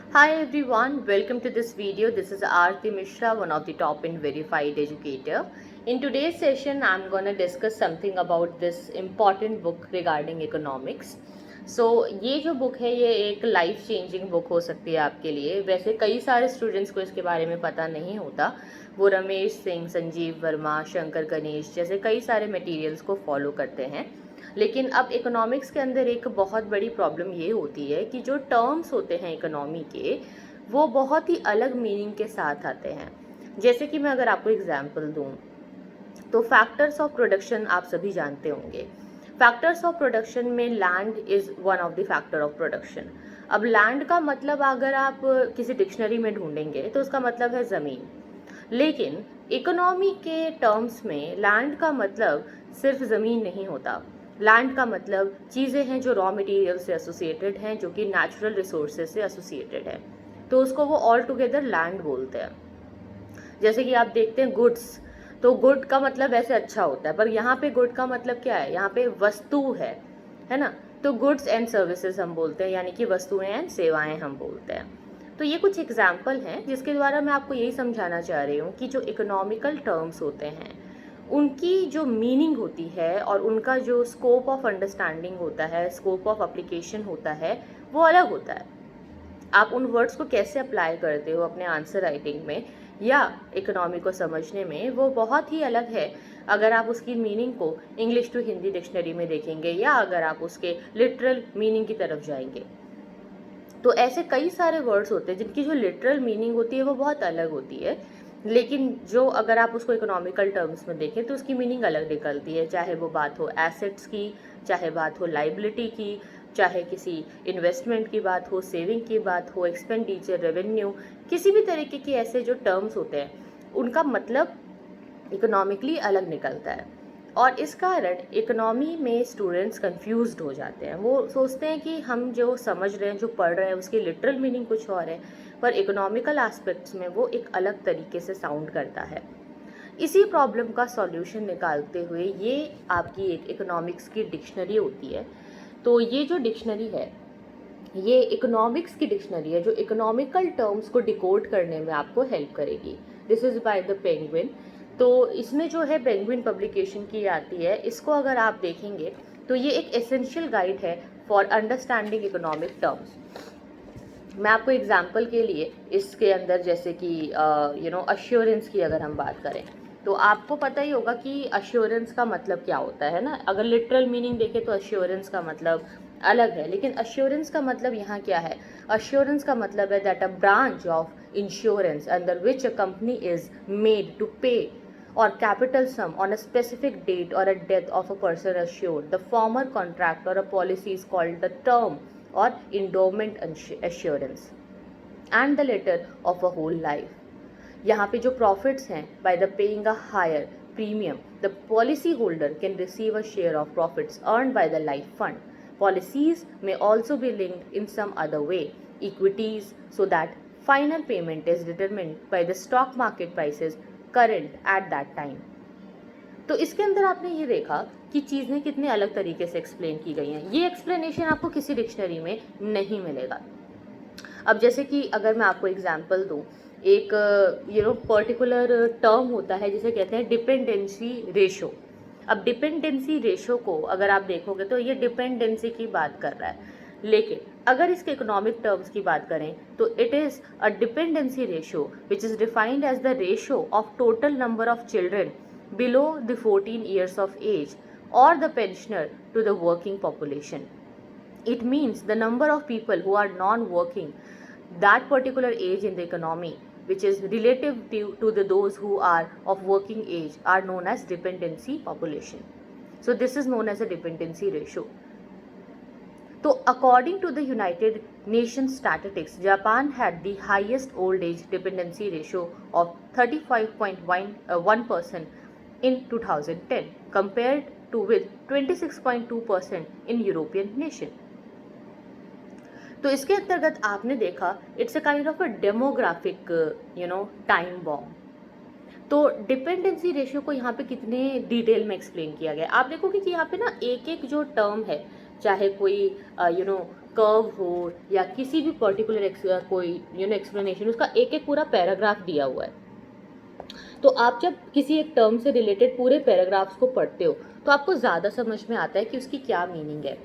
Hi everyone, welcome to this video. This is Aarti Mishra, one of the top and verified educator. In today's session, I'm going to discuss something about this important book regarding economics. ये जो book है ये एक life changing book हो सकती है आपके लिए। वैसे कई सारे स्टूडेंट्स को इसके बारे में पता नहीं होता। वो रमेश सिंह, संजीव वर्मा, शंकर गणेश जैसे कई सारे मटेरियल्स को फॉलो करते हैं। लेकिन अब इकोनॉमिक्स के अंदर एक बहुत बड़ी प्रॉब्लम ये होती है कि जो टर्म्स होते हैं इकोनॉमी के, वो बहुत ही अलग मीनिंग के साथ आते हैं। जैसे कि मैं अगर आपको एग्जांपल दूं, तो फैक्टर्स ऑफ प्रोडक्शन आप सभी जानते होंगे। फैक्टर्स ऑफ प्रोडक्शन में land is one of the factor of production. अब लैंड का मतलब अगर आप किसी डिक्शनरी में ढूंढेंगे तो उसका मतलब है ज़मीन। लेकिन इकोनॉमी के टर्म्स में लैंड का मतलब सिर्फ ज़मीन नहीं होता। लैंड का मतलब चीज़ें हैं जो रॉ मटेरियल से एसोसिएटेड हैं, जो कि नेचुरल रिसोर्सेज से एसोसिएटेड है, तो उसको वो ऑल टुगेदर लैंड बोलते हैं। जैसे कि आप देखते हैं गुड्स, तो गुड का मतलब ऐसे अच्छा होता है, पर यहाँ पे गुड का मतलब क्या है, यहाँ पे वस्तु है ना। तो गुड्स एंड सर्विसेज हम बोलते हैं, यानी कि वस्तुएं एंड सेवाएं हम बोलते हैं। तो ये कुछ एग्जाम्पल हैं जिसके द्वारा मैं आपको यही समझाना चाह रही हूँ कि जो इकोनॉमिकल टर्म्स होते हैं उनकी जो मीनिंग होती है और उनका जो स्कोप ऑफ अंडरस्टैंडिंग होता है, स्कोप ऑफ एप्लीकेशन होता है, वो अलग होता है। आप उन वर्ड्स को कैसे अप्लाई करते हो अपने आंसर राइटिंग में या इकोनॉमी को समझने में, वो बहुत ही अलग है अगर आप उसकी मीनिंग को इंग्लिश टू हिंदी डिक्शनरी में देखेंगे या अगर आप उसके लिटरल मीनिंग की तरफ जाएंगे। तो ऐसे कई सारे वर्ड्स होते हैं जिनकी जो लिटरल मीनिंग होती है वो बहुत अलग होती है, लेकिन जो अगर आप उसको इकोनॉमिकल टर्म्स में देखें तो उसकी मीनिंग अलग निकलती है। चाहे वो बात हो एसेट्स की, चाहे बात हो लाइबिलिटी की, चाहे किसी इन्वेस्टमेंट की बात हो, सेविंग की बात हो, एक्सपेंडिचर, रेवेन्यू, किसी भी तरीके के ऐसे जो टर्म्स होते हैं उनका मतलब इकोनॉमिकली अलग निकलता है। और इस कारण इकोनॉमी में स्टूडेंट्स कंफ्यूज्ड हो जाते हैं। वो सोचते हैं कि हम जो समझ रहे हैं, जो पढ़ रहे हैं, उसकी लिटरल मीनिंग कुछ और है, पर इकोनॉमिकल एस्पेक्ट्स में वो एक अलग तरीके से साउंड करता है। इसी प्रॉब्लम का सॉल्यूशन निकालते हुए ये आपकी एक इकोनॉमिक्स की डिक्शनरी होती है। तो ये जो डिक्शनरी है ये इकोनॉमिक्स की डिक्शनरी है जो इकोनॉमिकल टर्म्स को डिकोड करने में आपको हेल्प करेगी। This is by the penguin. तो इसमें जो है पेंगुइन पब्लिकेशन की आती है। इसको अगर आप देखेंगे तो ये एक एसेंशियल गाइड है फॉर अंडरस्टैंडिंग इकोनॉमिक टर्म्स। मैं आपको एग्जांपल के लिए इसके अंदर जैसे कि अश्योरेंस की अगर हम बात करें तो आपको पता ही होगा कि अश्योरेंस का मतलब क्या होता है ना। अगर लिटरल मीनिंग देखें तो अश्योरेंस का मतलब अलग है, लेकिन अश्योरेंस का मतलब यहाँ क्या है। अश्योरेंस का मतलब है that a branch of insurance under which a company is made to pay or capital sum on a specific date or a death of a person assured. The former contract or a policy is called the term or endowment assurance and the latter of a whole life. यहाँ पे जो profits हैं, by the paying a higher premium, the policy holder can receive a share of profits earned by the life fund. Policies may also be linked in some other way, equities, so that final payment is determined by the stock market prices current at that time. तो इसके अंदर आपने ये देखा कि चीज़ें कितने अलग तरीके से एक्सप्लेन की गई हैं। ये एक्सप्लेनेशन आपको किसी डिक्शनरी में नहीं मिलेगा। अब जैसे कि अगर मैं आपको एग्जांपल दूं, एक पर्टिकुलर टर्म होता है जिसे कहते हैं डिपेंडेंसी रेशो। अब डिपेंडेंसी रेशो को अगर आप देखोगे तो ये डिपेंडेंसी की बात कर रहा है, लेकिन अगर इसके इकोनॉमिक टर्म्स की बात करें तो it is a dependency ratio which is defined as the ratio of total number of children below the 14 years of age or the pensioner to the working population. It means the number of people who are non-working that particular age in the economy, which is relative to those who are of working age, are known as dependency population. So this is known as a dependency ratio. So according to the United Nations statistics, Japan had the highest old age dependency ratio of 35.1% in 2010 compared to with 26.2% in European nation. तो इसके अंतर्गत आपने देखा it's a kind of a demographic time bomb. तो dependency ratio को यहाँ पे कितने डिटेल में एक्सप्लेन किया गया। आप देखोगे कि यहाँ पे ना एक एक जो टर्म है, चाहे कोई कर्व हो या किसी भी पर्टिकुलर कोई एक्सप्लेनेशन, उसका एक एक पूरा पैराग्राफ दिया हुआ है। तो आप जब किसी एक टर्म से रिलेटेड पूरे पैराग्राफ्स को पढ़ते हो तो आपको ज़्यादा समझ में आता है कि उसकी क्या मीनिंग है।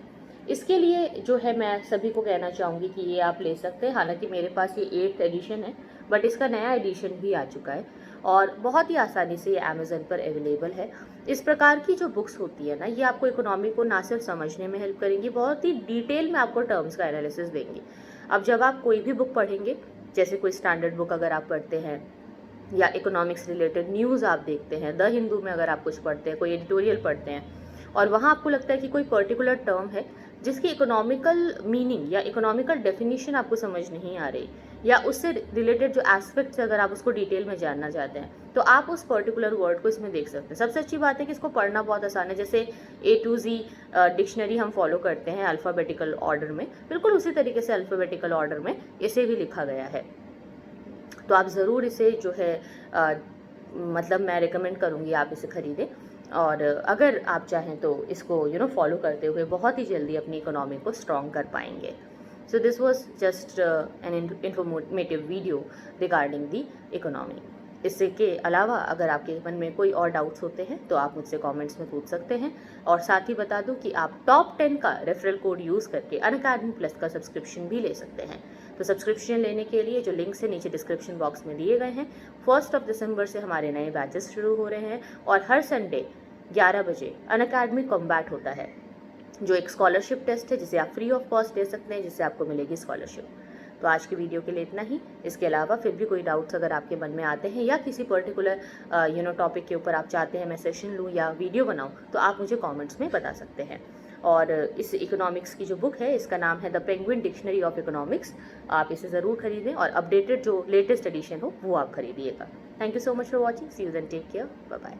इसके लिए जो है मैं सभी को कहना चाहूँगी कि ये आप ले सकते हैं। हालांकि मेरे पास ये 8th एडिशन है, बट इसका नया एडिशन भी आ चुका है और बहुत ही आसानी से ये अमेज़न पर अवेलेबल है। इस प्रकार की जो बुक्स होती है ना, ये आपको इकोनॉमी को ना सिर्फ समझने में हेल्प करेंगी, बहुत ही डिटेल में आपको टर्म्स का एनालिसिस देंगी। अब जब आप कोई भी बुक पढ़ेंगे, जैसे कोई स्टैंडर्ड बुक अगर आप पढ़ते हैं या इकोनॉमिक्स रिलेटेड न्यूज़ आप देखते हैं, द हिंदू में अगर आप कुछ पढ़ते हैं, कोई एडिटोरियल पढ़ते हैं और वहाँ आपको लगता है कि कोई पर्टिकुलर टर्म है जिसकी इकोनॉमिकल मीनिंग या इकोनॉमिकल डेफिनेशन आपको समझ नहीं आ रही, या उससे रिलेटेड जो एस्पेक्ट्स अगर आप उसको डिटेल में जानना चाहते हैं, तो आप उस पर्टिकुलर वर्ड को इसमें देख सकते हैं। सबसे अच्छी बात है कि इसको पढ़ना बहुत आसान है। जैसे A to Z डिक्शनरी हम फॉलो करते हैं अल्फ़ाबेटिकल ऑर्डर में, बिल्कुल उसी तरीके से अल्फ़ाबेटिकल ऑर्डर में इसे भी लिखा गया है। तो आप ज़रूर इसे जो है मतलब मैं रिकमेंड करूँगी आप इसे ख़रीदें, और अगर आप चाहें तो इसको फॉलो करते हुए बहुत ही जल्दी अपनी इकोनॉमी को स्ट्रॉन्ग कर पाएंगे। So this was just an informative video regarding the economy. इससे के अलावा अगर आपके मन में कोई और डाउट्स होते हैं तो आप मुझसे कमेंट्स में पूछ सकते हैं। और साथ ही बता दूं कि आप टॉप 10 का रेफरल कोड यूज़ करके अनअकैडमी प्लस का सब्सक्रिप्शन भी ले सकते हैं। तो सब्सक्रिप्शन लेने के लिए जो लिंक्स है नीचे डिस्क्रिप्शन बॉक्स में दिए गए हैं। 1 दिसंबर से हमारे नए बैचेस शुरू हो रहे हैं और हर संडे 11 बजे अनअकैडमी कॉम्बैट होता है, जो एक स्कॉलरशिप टेस्ट है जिसे आप फ्री ऑफ कॉस्ट दे सकते हैं, जिससे आपको मिलेगी स्कॉलरशिप। तो आज की वीडियो के लिए इतना ही। इसके अलावा फिर भी कोई डाउट्स अगर आपके मन में आते हैं या किसी पर्टिकुलर टॉपिक के ऊपर आप चाहते हैं मैं सेशन लूँ या वीडियो बनाऊँ, तो आप मुझे कमेंट्स में बता सकते हैं। और इस इकोनॉमिक्स की जो बुक है इसका नाम है the penguin dictionary of economics. आप इसे ज़रूर खरीदें और अपडेटेड जो लेटेस्ट एडिशन हो वो आप खरीदिएगा। Thank you so much for watching. See you then, take care, bye bye.